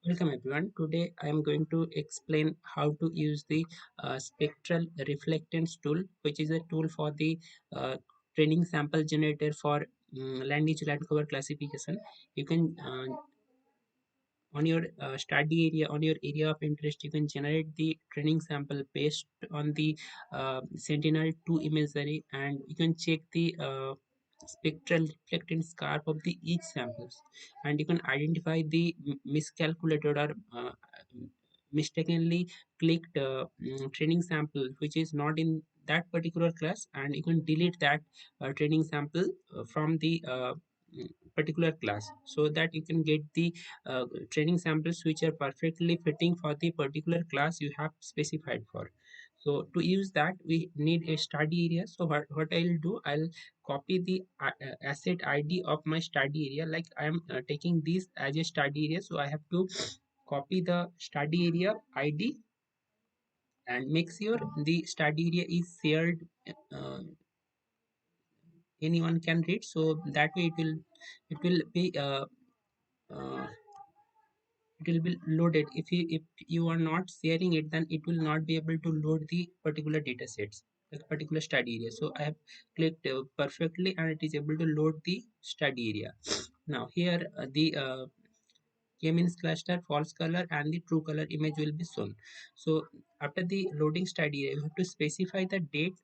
Welcome everyone. Today I am going to explain how to use the Spectral Reflectance Tool, which is a tool for the training sample generator for land use land cover classification. You can on your study area, on your area of interest, you can generate the training sample based on the Sentinel-2 imagery, and you can check the spectral reflectance scarp of the each samples, and you can identify the miscalculated or mistakenly clicked training sample which is not in that particular class, and you can delete that training sample from the particular class, so that you can get the training samples which are perfectly fitting for the particular class you have specified for. So to use that we need a study area. So what I'll do, I'll copy the asset ID of my study area. Like I am taking this as a study area, so I have to copy the study area ID and make sure the study area is shared, uh, anyone can read, so that way it will be uh, it will be loaded. If you are not sharing it, then it will not be able to load the particular data sets, the particular study area. So I have clicked perfectly, and it is able to load the study area. Now here the k-means cluster, false color, and the true color image will be shown. So after the loading study, you have to specify the date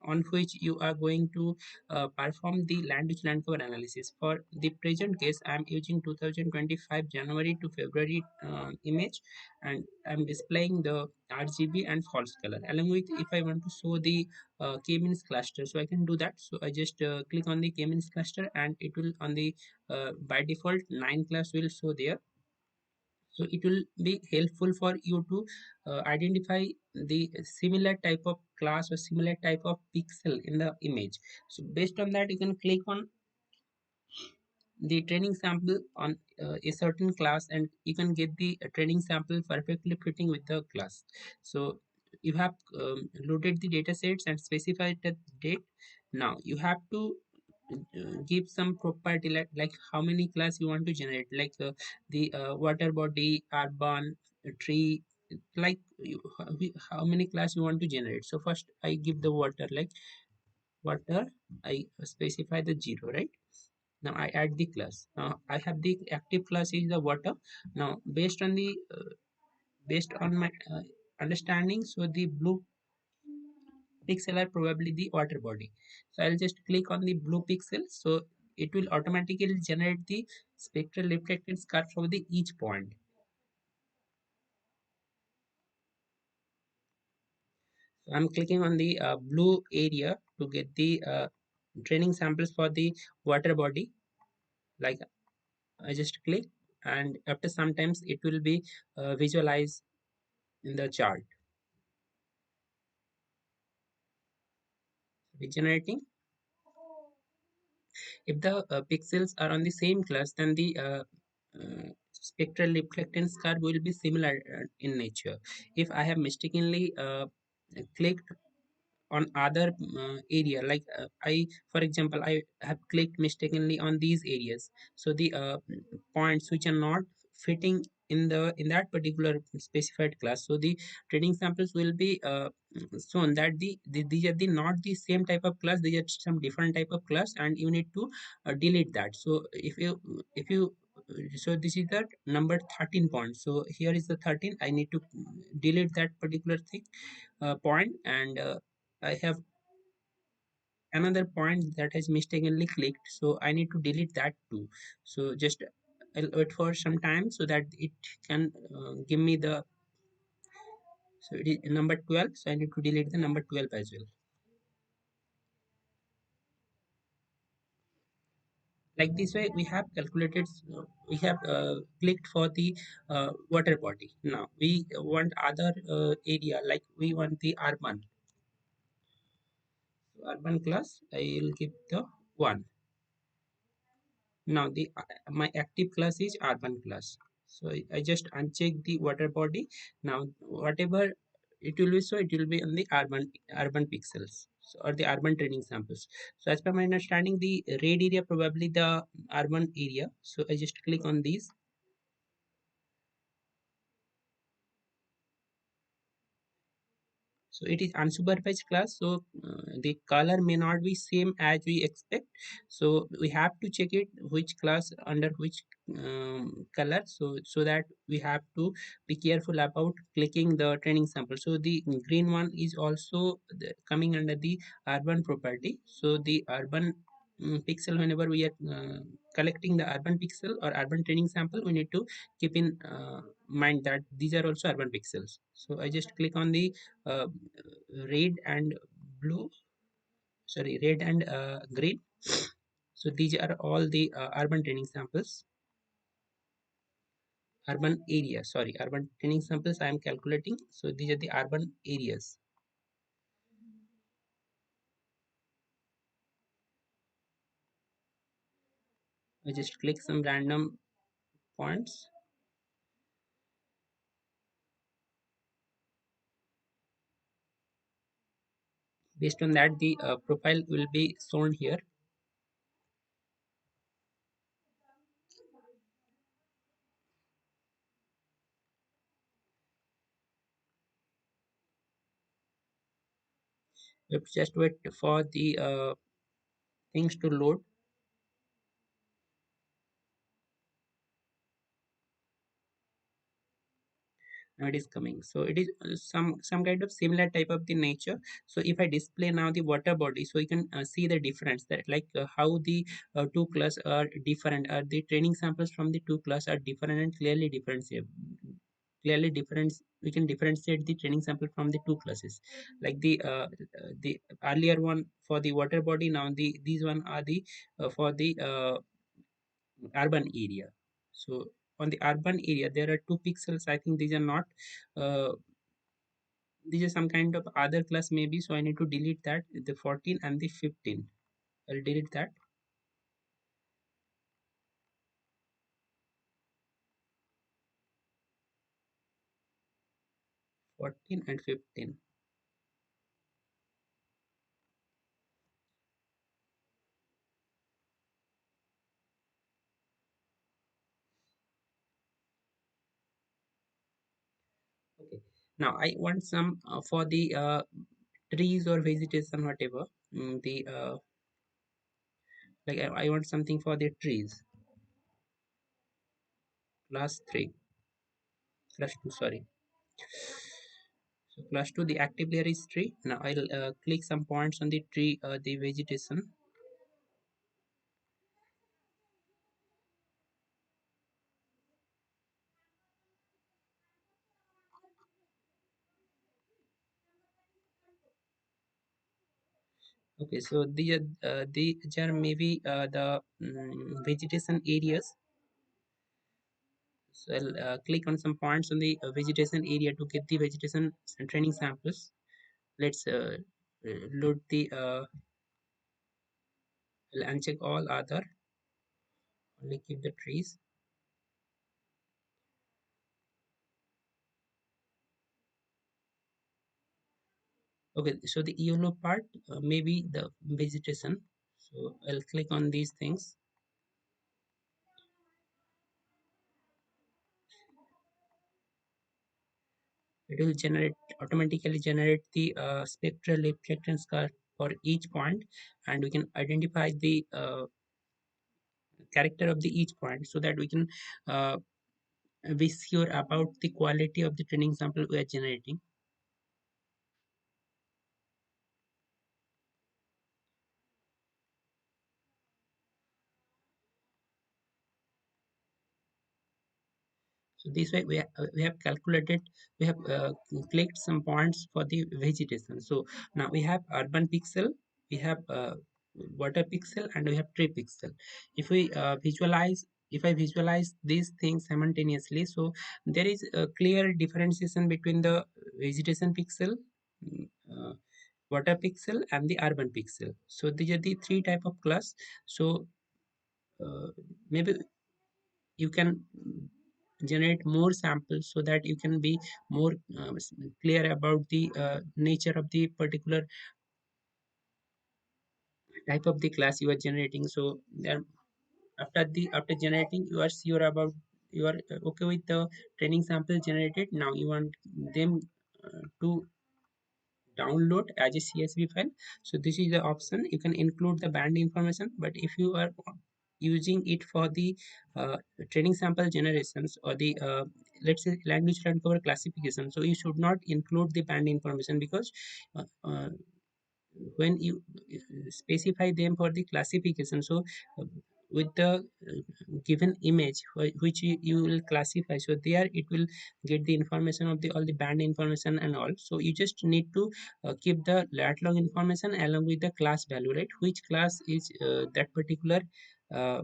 on which you are going to perform the land use land cover analysis. For the present case, I am using 2025 January to February image, and I am displaying the RGB and false color. Along with, if I want to show the k-means cluster, so I can do that. So I just click on the k-means cluster, and it will on the by default 9 class will show there. So it will be helpful for you to identify the similar type of class or similar type of pixel in the image. So based on that, you can click on the training sample on a certain class, and you can get the training sample perfectly fitting with the class. So you have loaded the data sets and specified the date. Now you have to give some property, like how many class you want to generate, like the water body, urban, tree, like how many class you want to generate. So first I give the water, like water, I specify the 0, right? Now I add the class. Now I have the active class is the water. Now based on my understanding, so the blue pixel are probably the water body. So I'll just click on the blue pixel, so it will automatically generate the spectral reflectance curve for the each point. So I'm clicking on the blue area to get the training samples for the water body. Like I just click, and after sometimes it will be visualized in the chart. Regenerating. If the pixels are on the same class, then the spectral reflectance curve will be similar in nature. If I have mistakenly clicked on other area, like I for example I have clicked mistakenly on these areas, so the points which are not fitting in that particular specified class, so the training samples will be shown that these are the not the same type of class, they are some different type of class, and you need to delete that. So if you so this is the number 13 point, so here is the 13, I need to delete that particular thing point, and I have another point that has mistakenly clicked, so I need to delete that too. So just I'll wait for some time so that it can give me the, so it is number 12, so I need to delete the number 12 as well. Like this way we have calculated, we have clicked for the water body. Now we want other area, like we want the urban. So urban class I will give the 1. Now the my active class is urban class, so I just uncheck the water body. Now whatever it will be, so it will be on the urban pixels, so, or the urban training samples. So as per my understanding, the red area probably the urban area, so I just click on these. So it is unsupervised class, so the color may not be same as we expect, so we have to check it which class under which color, so that we have to be careful about clicking the training sample. So the green one is also coming under the urban property. So the urban pixel, whenever we are collecting the urban pixel or urban training sample, we need to keep in mind that these are also urban pixels. So I just click on the uh, red and blue, sorry, red and green. So these are all the urban training samples, urban area, sorry, urban training samples I am calculating. So these are the urban areas. I just click some random points. Based on that, the profile will be shown here. We have to just wait for the things to load. Now it is coming. So it is some kind of similar type of the nature. So if I display now the water body, so you can see the difference, that like how the two class are different, the training samples from the two class are different and clearly differentiate, clearly difference, we can differentiate the training sample from the two classes. Like the earlier one for the water body, now these one are the for the urban area. So on the urban area there are two pixels, I think these are not uh, these are some kind of other class maybe, so I need to delete that, the 14 and the 15. I'll delete that. 14 and 15. Okay, now I want some for the trees or vegetation, whatever. The like I want something for the trees, class 3, class 2, sorry. So class 2, the active layer is tree. Now I'll click some points on the tree, the vegetation. Okay, so these are maybe the vegetation areas. So I'll click on some points on the vegetation area to get the vegetation training samples. Let's load the I'll uncheck all other, only keep the trees. Okay, so the yellow part maybe the vegetation. So I'll click on these things. It will generate, automatically generate the spectral reflectance curve for each point, and we can identify the character of the each point, so that we can uh, be sure about the quality of the training sample we are generating. So this way we have calculated, we have clicked some points for the vegetation. So now we have urban pixel, we have water pixel, and we have tree pixel. If we visualize, if I visualize these things simultaneously, so there is a clear differentiation between the vegetation pixel, mm, uh, water pixel, and the urban pixel. So these are the three type of class. So uh, maybe you can generate more samples, so that you can be more clear about the nature of the particular type of the class you are generating. So then after generating, you are sure about, you are okay with the training sample generated. Now you want them to download as a CSV file. So this is the option. You can include the band information, but if you are using it for the uh, training sample generations or the let's say language learned cover classification, so you should not include the band information, because uh, uh, when you specify them for the classification, so uh, with the given image which you will classify, so there it will get the information of the all the band information and all. So you just need to keep the lat long information along with the class value, right, which class is that particular uh,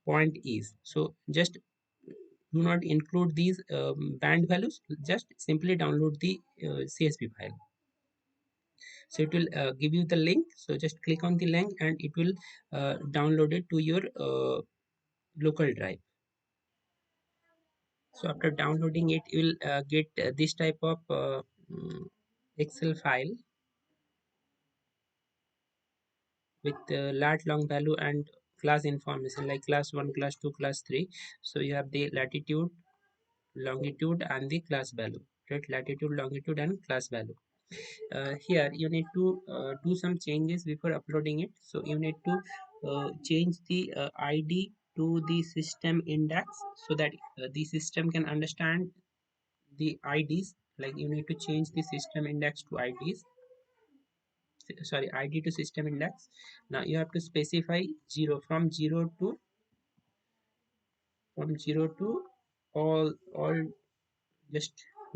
point is. So just do not include these band values, just simply download the CSV file. So it will give you the link, so just click on the link and it will download it to your local drive. So after downloading it, you will get this type of Excel file with lat long value and class information like class 1, class 2, class 3. So you have the latitude, longitude and the class value, right? Latitude, longitude and class value. Here you need to do some changes before uploading it. So you need to change the ID to the system index, so that the system can understand the IDs. Like you need to change the system index to IDs, sorry, ID to system index. Now you have to specify 0 from 0 to all, just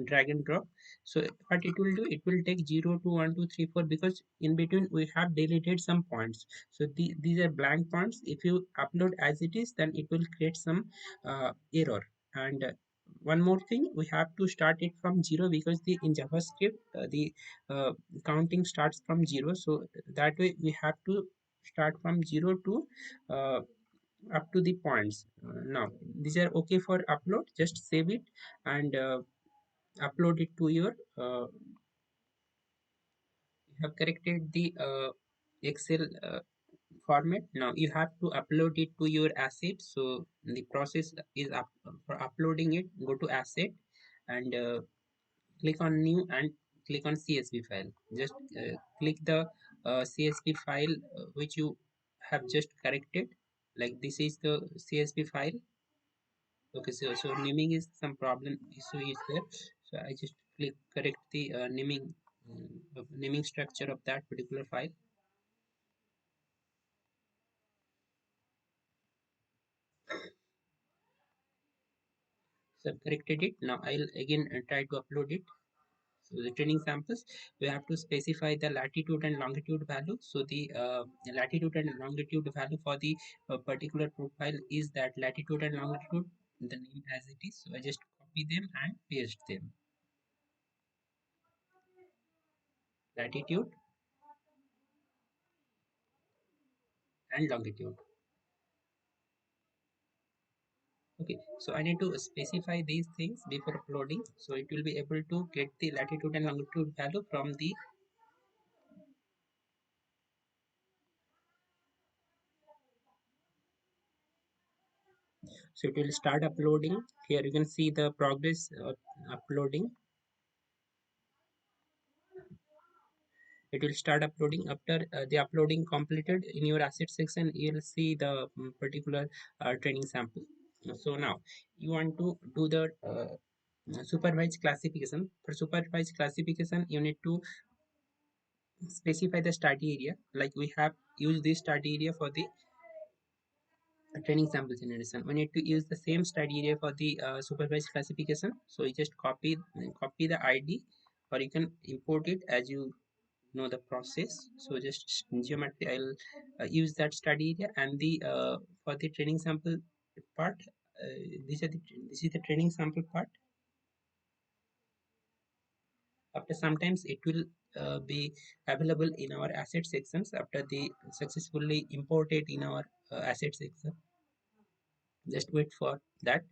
drag and drop. So what it will do, it will take 0 to 1 2 3 4, because in between we have deleted some points. So these are blank points. If you upload as it is, then it will create some error. And one more thing, we have to start it from 0, because the in JavaScript the uh, counting starts from 0. So that way we have to start from 0 to uh, up to the points. Now these are okay for upload, just save it and upload it to your you have corrected the Excel format. Now you have to upload it to your asset. So the process is for uploading it, go to asset and click on new and click on CSV file. Just click the CSV file which you have just corrected. Like this is the CSV file. Okay, so naming is some problem issue is there. So I just click correct the naming structure of that particular file. So I've corrected it. Now I'll again try to upload it. So the training samples, we have to specify the latitude and longitude value. So the latitude and longitude value for the particular profile is that latitude and longitude, the name as it is. So I just copy them and paste them. Latitude and longitude. Okay, so I need to specify these things before uploading, so it will be able to get the latitude and longitude value from the. So it will start uploading. Here you can see the progress uploading. It will start uploading. After the uploading completed, in your asset section you will see the particular training sample. So now you want to do the supervised classification. For supervised classification, you need to specify the study area. Like we have used this study area for the training sample generation. We need to use the same study area for the supervised classification. So you just copy the ID, or you can import it as you know the process. So just geometry, I'll use that study area. And the for the training sample part, this is the training sample part. After sometimes it will be available in our asset sections after the successfully imported in our asset section. Just wait for that.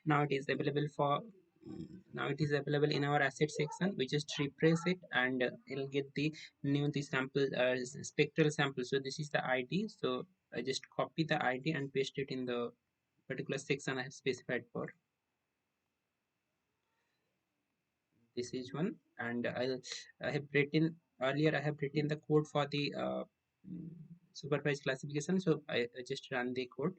Now it is available for now it is available in our asset section. We just refresh it and it'll get the new the sample spectral sample. So this is the ID. So I just copy the ID and paste it in the particular section I have specified for. this is one. And I have written earlier, I have written the code for the mm, supervised classification. So I just run the code.